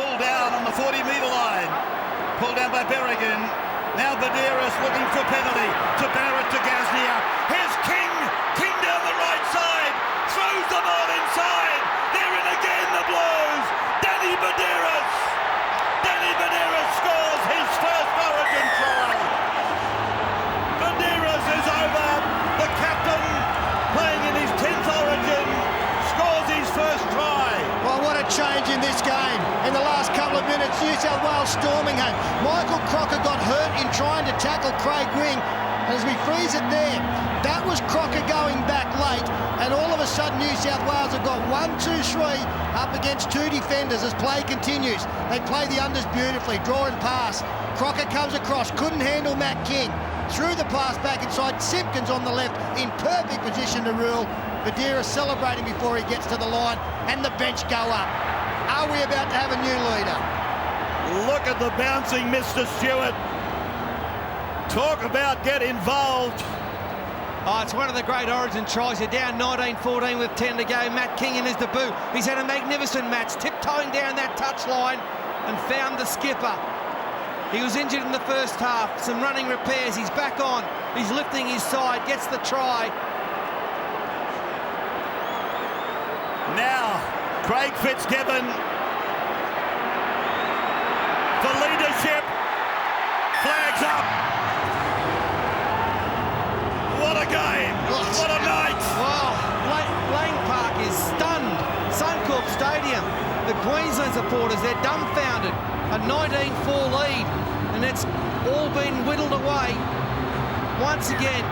pulled down on the 40-metre line. Pulled down by Berrigan. Now Badeiras looking for penalty. To Barrett, to Gasnier. Here's King. King down the right side. Throws the ball inside. They're in again, the Blues. Danny Badeiras. Danny Badeiras scores his first Origin try. Badeiras is over. The captain, playing in his 10th Origin, scores his first try. Well, what a change in this game. In the last couple of minutes, New South Wales storming home. Michael Crocker got hurt in trying to tackle Craig Wing. And as we freeze it there, that was Crocker going back late. And all of a sudden, New South Wales have got 1, 2, 3 up against 2 defenders as play continues. They play the unders beautifully, draw and pass. Crocker comes across, couldn't handle Matt King. Threw the pass back inside, Simpkins on the left, in perfect position to rule. Badeiras celebrating before he gets to the line, and the bench go up. Are we about to have a new leader? Look at the bouncing Mr. Stewart. Talk about get involved. Oh, it's one of the great Origin tries. You're down 19-14 with 10 to go. Matt King in his debut. He's had a magnificent match, tiptoeing down that touchline and found the skipper. He was injured in the first half. Some running repairs. He's back on. He's lifting his side. Gets the try. Now, Craig Fitzgibbon for leadership. Flags up. What a game. What a night. Well, Blaine Park is stunned. Suncorp Stadium. The Queensland supporters, they're dumbfounded. A 19-4 lead, and it's all been whittled away. Once again,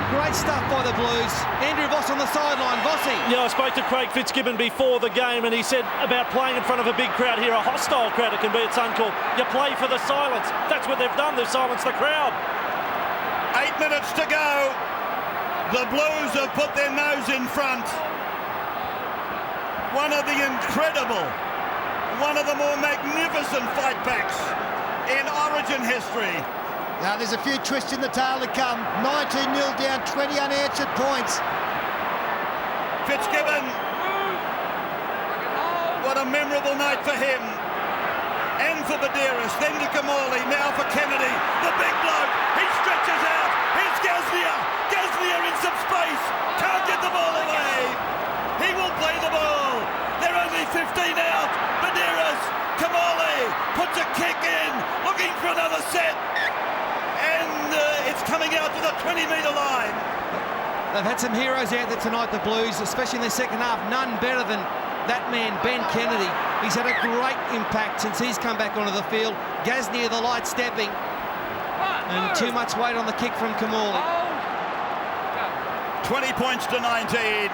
great stuff by the Blues. Andrew Voss on the sideline. Vossi. Yeah, I spoke to Craig Fitzgibbon before the game, and he said about playing in front of a big crowd here, a hostile crowd it can be at Suncorp. You play for the silence. That's what they've done. They've silenced the crowd. 8 minutes to go. The Blues have put their nose in front. One of the incredible, one of the more magnificent fightbacks in Origin history. Now, there's a few twists in the tail to come. 19-0 down, 20 unanswered points. Fitzgibbon, what a memorable night for him. And for Badeiras, then to Kamali, now for Kennedy. The big bloke, he stretches out. Here's Gasnier. Gasnier in some space. Can't get the ball away. He will play the ball. They're only 15 out. Badeiras, Kamali puts a kick in, looking for another set. And it's coming out to the 20-metre line. They've had some heroes out there tonight, the Blues, especially in the second half. None better than that man, Ben Kennedy. He's had a great impact since he's come back onto the field. Gasnier, the light stepping. And too much weight on the kick from Kamali. 20 points to 19.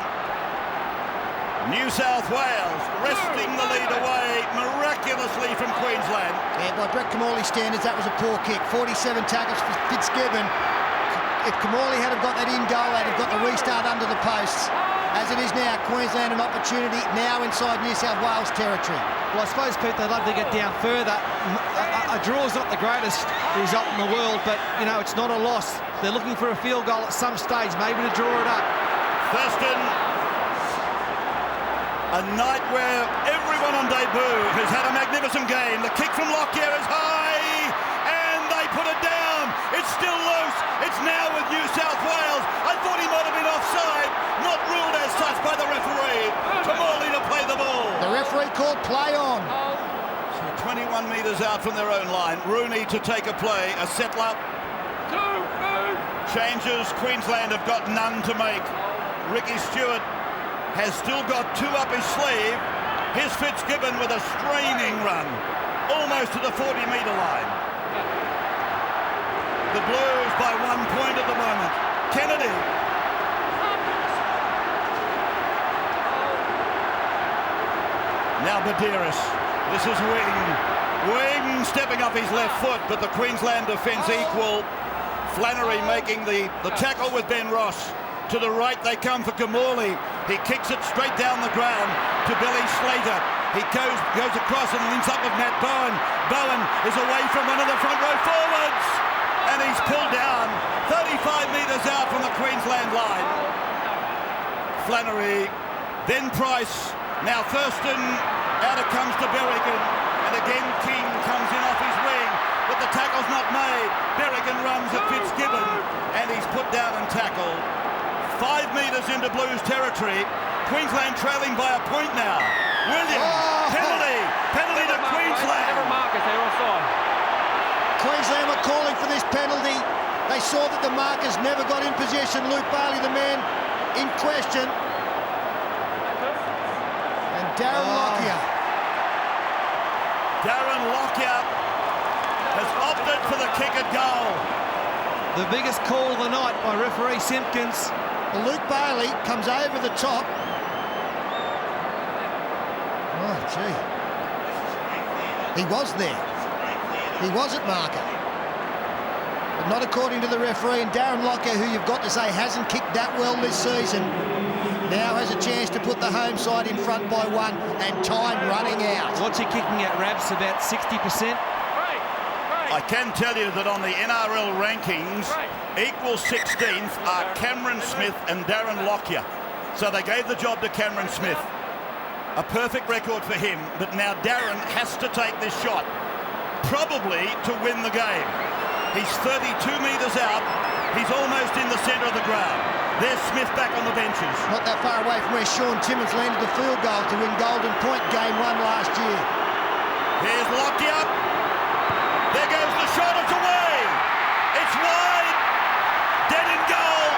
New South Wales wresting the lead away miraculously from Queensland. And by Brett Kamali standards, that was a poor kick. 47 tackles for Fitzgibbon. If Kamali had got that in goal, they'd have got the restart under the posts. As it is now, Queensland an opportunity now inside New South Wales territory. Well, I suppose, Pete, they'd love to get down further. A draw is not the greatest result in the world, but, you know, it's not a loss. They're looking for a field goal at some stage, maybe to draw it up. Thurston, a night where everyone on debut has had a magnificent game. The kick from Lockyer is high, and they put it down. It's still loose. It's now with New South Wales. I thought he might have been offside, not ruled as such by the referee. Kamali to play the ball. The referee called play on. So 21 metres out from their own line. Rooney to take a play, a settler. Changes. Queensland have got none to make. Ricky Stewart has still got 2 up his sleeve. Here's Fitzgibbon with a straining run, almost to the 40-metre line. The Blues by 1 point at the moment. Kennedy. Now Badeiras. This is Wing. Wing stepping up his left foot, but the Queensland defence equal. Flannery making the tackle with Ben Ross. To the right they come for Kamali. He kicks it straight down the ground to Billy Slater. He goes across and links up with Matt Bowen. Bowen is away from one of the front row forwards. And he's pulled down 35 metres out from the Queensland line. Flannery, then Price. Now Thurston, out it comes to Berrigan. comes at Fitzgibbon, and he's put down and tackled. 5 metres into Blues territory. Queensland trailing by a point now. Williams, penalty to Queensland. Queensland were calling for this penalty. They saw that the markers never got in possession. Luke Bailey, the man in question. And Darren Lockyer. Darren Lockyer has opted for the kick at goal. The biggest call of the night by referee Simpkins. Luke Bailey comes over the top. Oh, gee. He was there. He was at marker. But not according to the referee. And Darren Lockyer, who you've got to say hasn't kicked that well this season, now has a chance to put the home side in front by 1 and time running out. What's he kicking at, Rabs? About 60%? I can tell you that on the NRL rankings, equal 16th are Cameron Smith and Darren Lockyer. So they gave the job to Cameron Smith. A perfect record for him, but now Darren has to take this shot, probably to win the game. He's 32 metres out. He's almost in the centre of the ground. There's Smith back on the benches. Not that far away from where Sean Timmins landed the field goal to win Golden Point game 1 last year. Here's Lockyer. There goes the shot. It's away. It's wide. Dead in goal.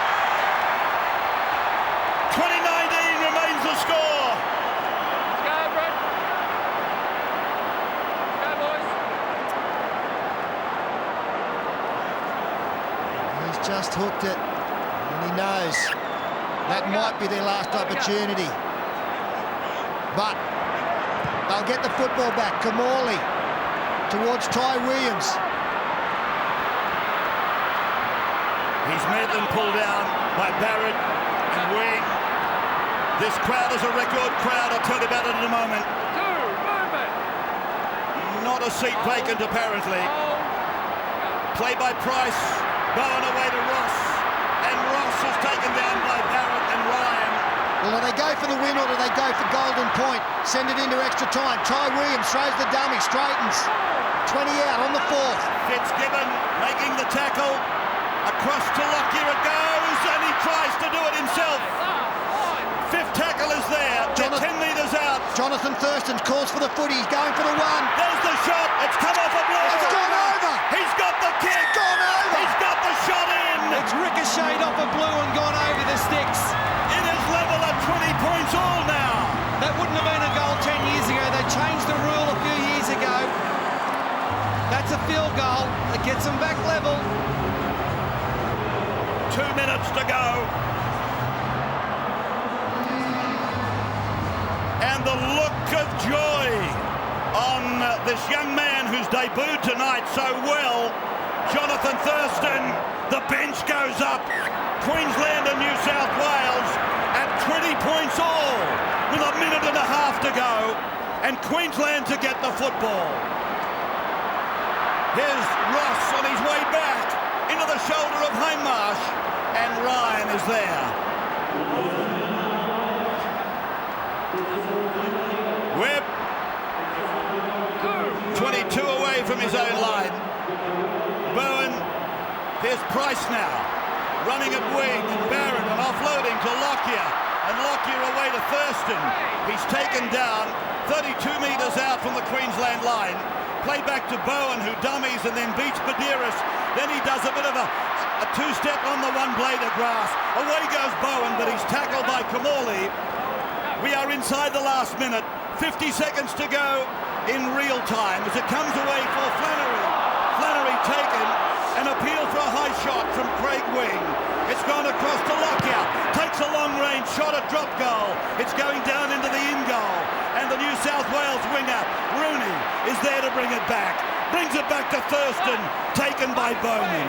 2019 remains the score. Let's go, Brett. Let's go, boys. He's just hooked it. And he knows that might be their last opportunity. But they'll get the football back. Kamali towards Ty Williams. He's met and pulled down by Barrett and Wing. This crowd is a record crowd. I'll tell you about it in a moment. Not a seat vacant, apparently. Play by Price. Bowen away to Ross. And Ross is taken down by Barrett and Ryan. Well, do they go for the win or do they go for Golden Point? Send it into extra time. Ty Williams throws the dummy, straightens. 20 out on the 4th. Fitzgibbon making the tackle. Across to Lockyer it goes, and he tries to do it himself. 5th tackle is there. They're 10 metres out. Jonathan Thurston calls for the footy. He's going for the 1. There's the shot. It's come off a blow. It's gone over. He's got the kick. It's gone over. He's got the shot in. It's ricocheted off a blue and gone over the sticks. It is level at 20 points all now. That wouldn't have been a goal 10 years ago. They changed the rule a few years ago. That's a field goal. It gets them back level. 2 minutes to go. And the look of joy on this young man who's debuted tonight so well, Jonathan Thurston. The bench goes up. Queensland and New South Wales at 20 points all with a minute and a half to go. And Queensland to get the football. Here's Ross on his way back into the shoulder of Hindmarsh, and Ryan is there. Webb, 22 away from his own line. Bowen, here's Price now, running at wing, and Barrett and offloading to Lockyer, and Lockyer away to Thurston. He's taken down 32 metres out from the Queensland line. Play back to Bowen, who dummies and then beats Badiris. Then he does a bit of a two-step on the one blade of grass. Away goes Bowen, but he's tackled by Kamali. We are inside the last minute. 50 seconds to go in real time as it comes away for Flannery. Flannery taken, an appeal for a high shot from Craig Wing. It's gone across to Lockyer. Takes a long-range shot at drop goal. It's going down into the in-goal. And the New South Wales winger, Rooney, is there to bring it back. Brings it back to Thurston, taken by Bowman.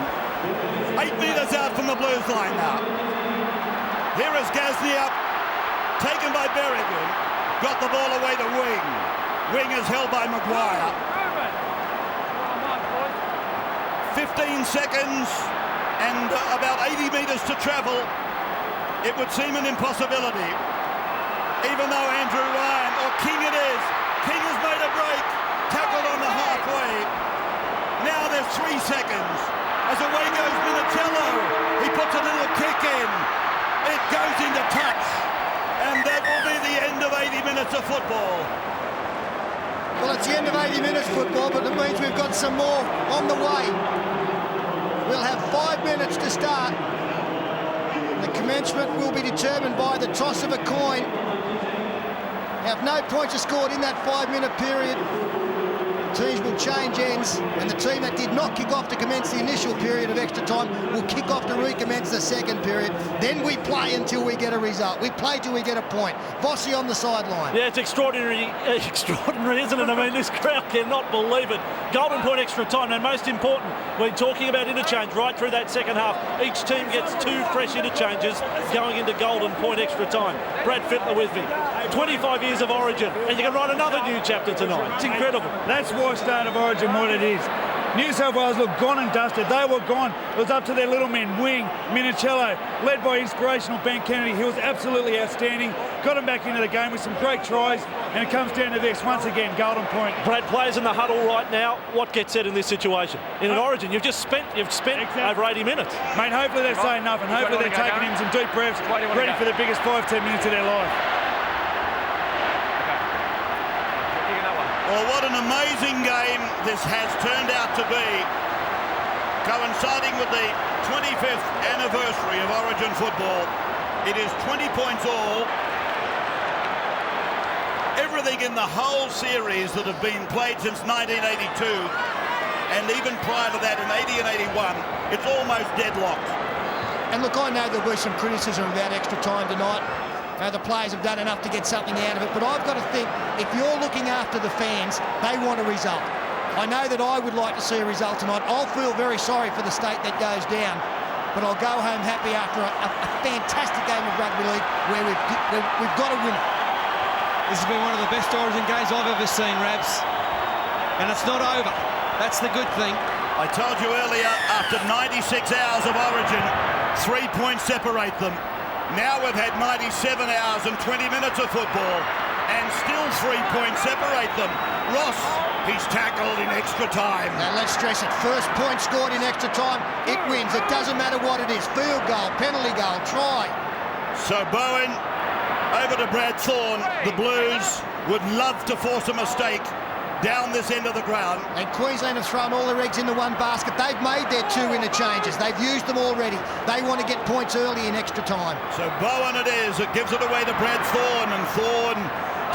8 metres out from the Blues line now. Here is Gasnier, taken by Berrigan. Got the ball away to Wing. Wing is held by Maguire. 15 seconds and about 80 metres to travel. It would seem an impossibility. Even though Andrew Ryan, or King it is, King has made a break, tackled on the halfway. Now there's 3 seconds. A as away goes Minicello. He puts a little kick in. It goes into touch. And that will be the end of 80 minutes of football. Well, it's the end of 80 minutes football, but it means we've got some more on the way. We'll have 5 minutes to start. The commencement will be determined by the toss of a coin. Now, if no points are scored in that 5-minute period, teams will change ends, and the team that did not kick off to commence the initial period of extra time will kick off to recommence the second period. Then we play until we get a result. We play till we get a point. Bossy on the sideline. Yeah, it's extraordinary, isn't it? I mean, this crowd cannot believe it. Golden point extra time, and most important, we're talking about interchange right through that second half. Each team gets 2 fresh interchanges going into golden point extra time. Brad Fittler with me. 25 years of Origin, and you can write another new chapter tonight. It's incredible. That's why State of Origin what it is. New South Wales looked gone and dusted. They were gone. It was up to their little men, Wing, Minicello, led by inspirational Ben Kennedy. He was absolutely outstanding. Got him back into the game with some great tries, and it comes down to this once again, golden point. Brad, players in the huddle right now. What gets said in this situation? In an Origin, you've spent exactly over 80 minutes. Mate, hopefully they're saying nothing. Hopefully they're taking in some deep breaths, ready for the biggest 5-10 minutes of their life. Well, what an amazing game this has turned out to be, coinciding with the 25th anniversary of Origin football. It is 20 points all. Everything in the whole series that have been played since 1982, and even prior to that in 80 and 81, it's almost deadlocked. And look, I know there'll be some criticism about extra time tonight. The players have done enough to get something out of it, but I've got to think, if you're looking after the fans, they want a result. I know that I would like to see a result tonight. I'll feel very sorry for the state that goes down, but I'll go home happy after a fantastic game of rugby league where we've got to win it. This has been one of the best Origin games I've ever seen, Rabs. And it's not over. That's the good thing. I told you earlier, after 96 hours of Origin, 3 points separate them. Now we've had 97 hours and 20 minutes of football, and still 3 points separate them. Ross, he's tackled in extra time. Now let's stress it, first point scored in extra time, it wins. It doesn't matter what it is, field goal, penalty goal, try. So Bowen, over to Brad Thorne. The Blues would love to force a mistake down this end of the ground. And Queensland have thrown all their eggs into one basket. They've made their 2 interchanges. They've used them already. They want to get points early in extra time. So Bowen it is. It gives it away to Brad Thorne, and Thorne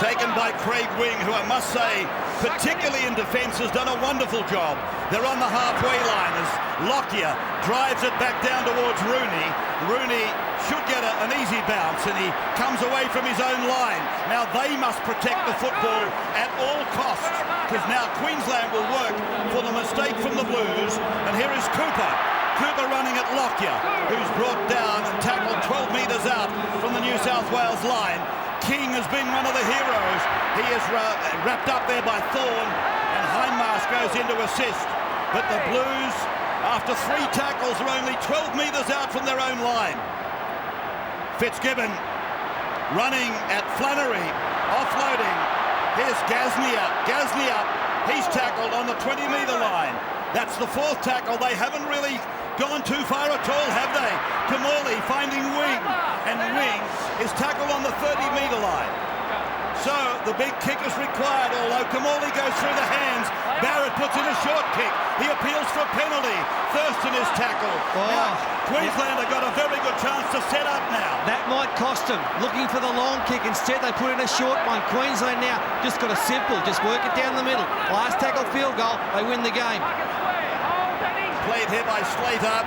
taken by Craig Wing, who I must say, particularly in defence, has done a wonderful job. They're on the halfway line as Lockyer drives it back down towards Rooney. Rooney should get an easy bounce, and he comes away from his own line. Now they must protect the football at all costs, because now Queensland will work for the mistake from the Blues. And here is Cooper. Cooper running at Lockyer, who's brought down and tackled 12 metres out from the New South Wales line. King has been one of the heroes. He is wrapped up there by Thorne, and Hindmarsh goes in to assist. But the Blues, after 3 tackles, are only 12 metres out from their own line. Fitzgibbon running at Flannery, offloading. Here's Gasnier, he's tackled on the 20-metre line. That's the 4th tackle. They haven't really gone too far at all, have they? Kamali finding Wing, and Wing is tackled on the 30-metre line. So the big kick is required, although Kamali goes through the hands. Barrett puts in a short kick. He appeals for a penalty. Thurston is tackled. Now, Queensland have got a very good chance to set up now. That might cost them. Looking for the long kick. Instead, they put in a short one. Queensland now just got a simple, just work it down the middle. Last tackle field goal, they win the game. Played here by Slater.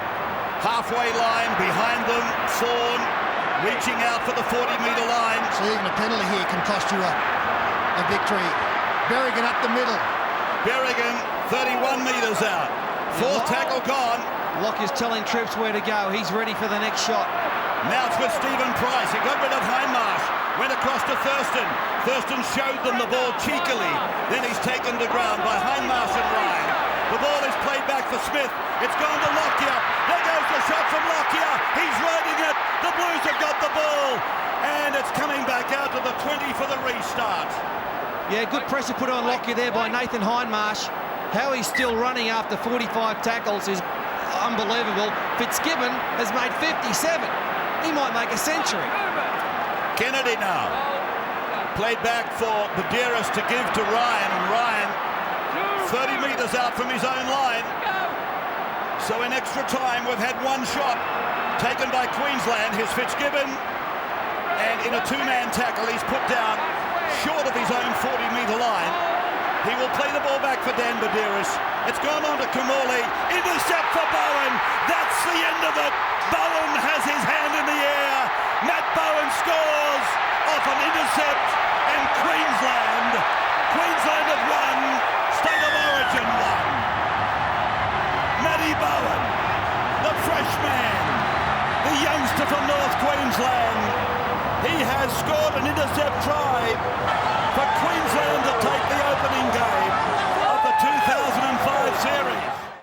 Halfway line behind them. Thorne reaching out for the 40-metre line. So even a penalty here can cost you a victory. Berrigan up the middle. Berrigan 31 metres out. 4th tackle gone. Lockyer's telling troops where to go. He's ready for the next shot. Now it's with Stephen Price. He got rid of Hindmarsh. Went across to Thurston. Thurston showed them the ball cheekily. Then he's taken to ground by Hindmarsh and Ryan. The ball is played back for Smith. It's gone to Lockyer. There goes the shot from Lockyer. He's riding it. The Blues have got the ball. And it's coming back out to the 20 for the restart. Yeah, good pressure put on Lockyer there by Nathan Hindmarsh. How he's still running after 45 tackles is unbelievable. Fitzgibbon has made 57. He might make a century. Kennedy now. Played back for Badeiras to give to Ryan, and Ryan 30 metres out from his own line. So in extra time, we've had one shot taken by Queensland. Here's Fitzgibbon, and in a two-man tackle, he's put down short of his own 40-metre line. He will play the ball back for Dan Badeiras. It's gone on to Kamali. Intercept for Bowen. That's the end of it. Bowen has his hand in the air. Matt Bowen scores off an intercept, and Queensland have won. State of Origin won. Matty Bowen, the fresh man, the youngster from North Queensland. He has scored an intercept try for Queensland to take the opening game.